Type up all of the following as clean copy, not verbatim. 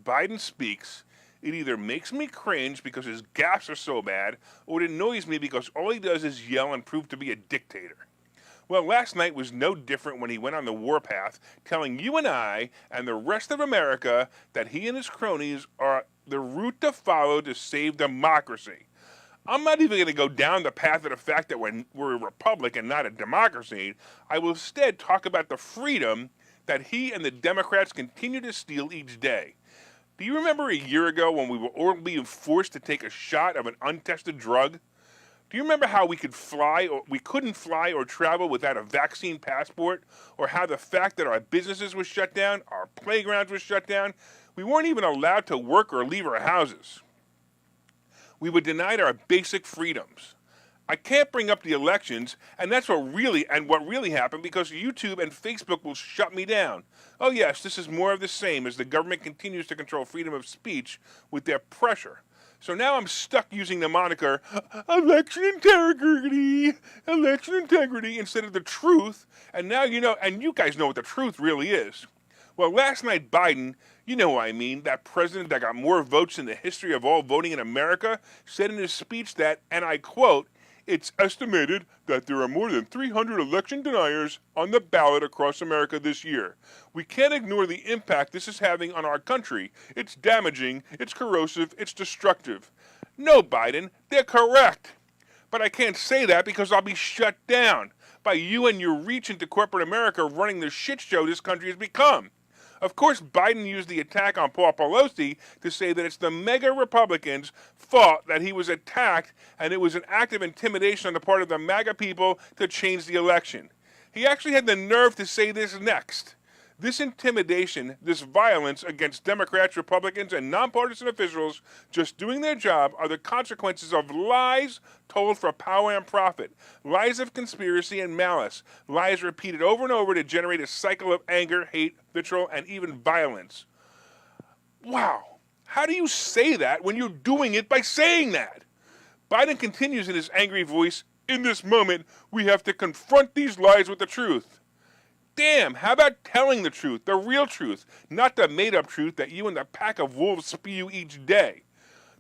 Biden speaks, it either makes me cringe because his gaffes are so bad, or it annoys me because all he does is yell and prove to be a dictator. Well, last night was no different when he went on the warpath, telling you and I and the rest of America that he and his cronies are the route to follow to save democracy. I'm not even going to go down the path of the fact that we're a republic and not a democracy. I will instead talk about the freedom that he and the Democrats continue to steal each day. Do you remember a year ago when we were all being forced to take a shot of an untested drug? Do you remember how we couldn't fly or travel without a vaccine passport? Or how the fact that our businesses were shut down, our playgrounds were shut down, we weren't even allowed to work or leave our houses. We were denied our basic freedoms. I can't bring up the elections, and that's what really happened, because YouTube and Facebook will shut me down. Oh yes, this is more of the same as the government continues to control freedom of speech with their pressure. So now I'm stuck using the moniker election integrity instead of the truth, and now and you guys know what the truth really is. Well, last night Biden, you know what I mean, that president that got more votes in the history of all voting in America, said in his speech that, and I quote, "It's estimated that there are more than 300 election deniers on the ballot across America this year. We can't ignore the impact this is having on our country. It's damaging, it's corrosive, it's destructive." No, Biden, they're correct. But I can't say that because I'll be shut down by you and your reach into corporate America running the shit show this country has become. Of course, Biden used the attack on Paul Pelosi to say that it's the mega Republicans' fault that he was attacked and it was an act of intimidation on the part of the MAGA people to change the election. He actually had the nerve to say this next. This intimidation, this violence against Democrats, Republicans, and nonpartisan officials just doing their job are the consequences of lies told for power and profit, lies of conspiracy and malice, lies repeated over and over to generate a cycle of anger, hate, vitriol, and even violence. Wow. How do you say that when you're doing it by saying that? Biden continues in his angry voice, "In this moment, we have to confront these lies with the truth." Damn, how about telling the truth, the real truth, not the made-up truth that you and the pack of wolves spew each day?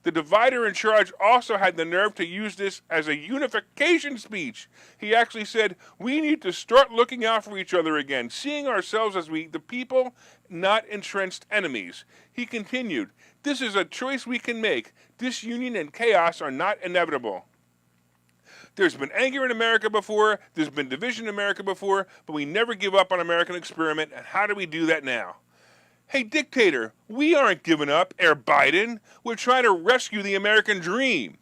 The divider in charge also had the nerve to use this as a unification speech. He actually said, "We need to start looking out for each other again, seeing ourselves as the people, not entrenched enemies." He continued, "This is a choice we can make. Disunion and chaos are not inevitable. There's been anger in America before, there's been division in America before, but we never give up on American experiment, and how do we do that now?" Hey, dictator, we aren't giving up, Air Biden. We're trying to rescue the American dream.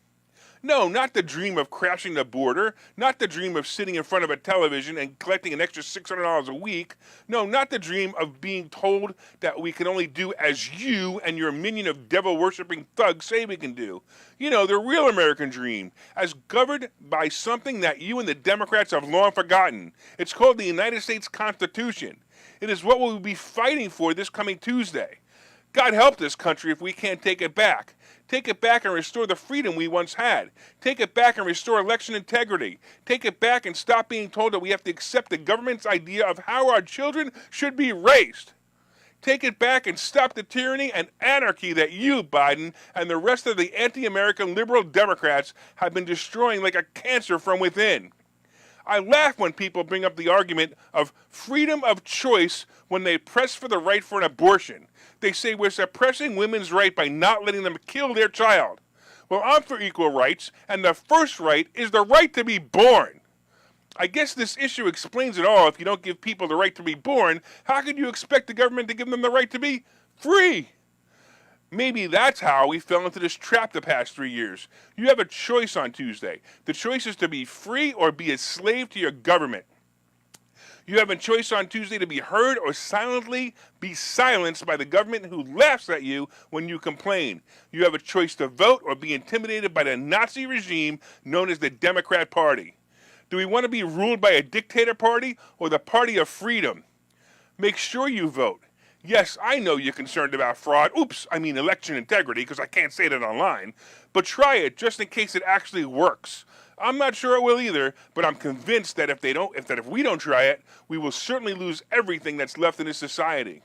No, not the dream of crashing the border, not the dream of sitting in front of a television and collecting an extra $600 a week. No, not the dream of being told that we can only do as you and your minion of devil-worshipping thugs say we can do. You know, the real American dream, as governed by something that you and the Democrats have long forgotten. It's called the United States Constitution. It is what we'll be fighting for this coming Tuesday. God help this country if we can't take it back. Take it back and restore the freedom we once had. Take it back and restore election integrity. Take it back and stop being told that we have to accept the government's idea of how our children should be raised. Take it back and stop the tyranny and anarchy that you, Biden, and the rest of the anti-American liberal Democrats have been destroying like a cancer from within. I laugh when people bring up the argument of freedom of choice when they press for the right for an abortion. They say we're suppressing women's right by not letting them kill their child. Well, I'm for equal rights, and the first right is the right to be born. I guess this issue explains it all. If you don't give people the right to be born, how could you expect the government to give them the right to be free? Maybe that's how we fell into this trap the past 3 years. You have a choice on Tuesday. The choice is to be free or be a slave to your government. You have a choice on Tuesday to be heard or silently be silenced by the government who laughs at you when you complain. You have a choice to vote or be intimidated by the Nazi regime known as the Democrat Party. Do we want to be ruled by a dictator party or the party of freedom? Make sure you vote. Yes, I know you're concerned about fraud. Election integrity, because I can't say that online. But try it just in case it actually works. I'm not sure it will either, but I'm convinced that if we don't try it, we will certainly lose everything that's left in this society.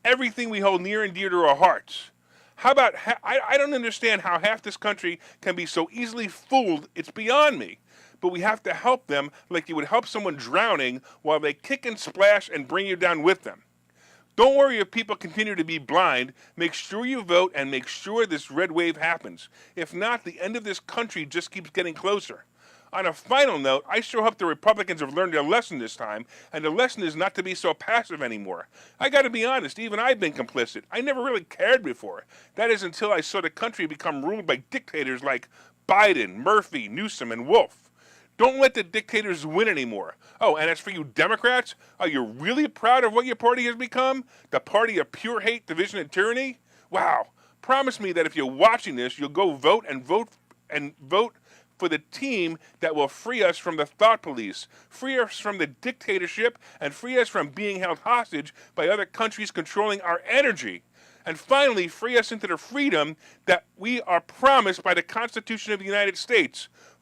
everything we hold near and dear to our hearts. How about, I don't understand how half this country can be so easily fooled, it's beyond me. But we have to help them like you would help someone drowning while they kick and splash and bring you down with them. Don't worry if people continue to be blind. Make sure you vote and make sure this red wave happens. If not, the end of this country just keeps getting closer. On a final note, I sure hope the Republicans have learned their lesson this time, and the lesson is not to be so passive anymore. I gotta be honest, even I've been complicit. I never really cared before. That is until I saw the country become ruled by dictators like Biden, Murphy, Newsom, and Wolf. Don't let the dictators win anymore. Oh, and as for you Democrats, are you really proud of what your party has become? The party of pure hate, division, and tyranny? Wow. Promise me that if you're watching this, you'll go vote for the team that will free us from the thought police, free us from the dictatorship, and free us from being held hostage by other countries controlling our energy. And finally, free us into the freedom that we are promised by the Constitution of the United States.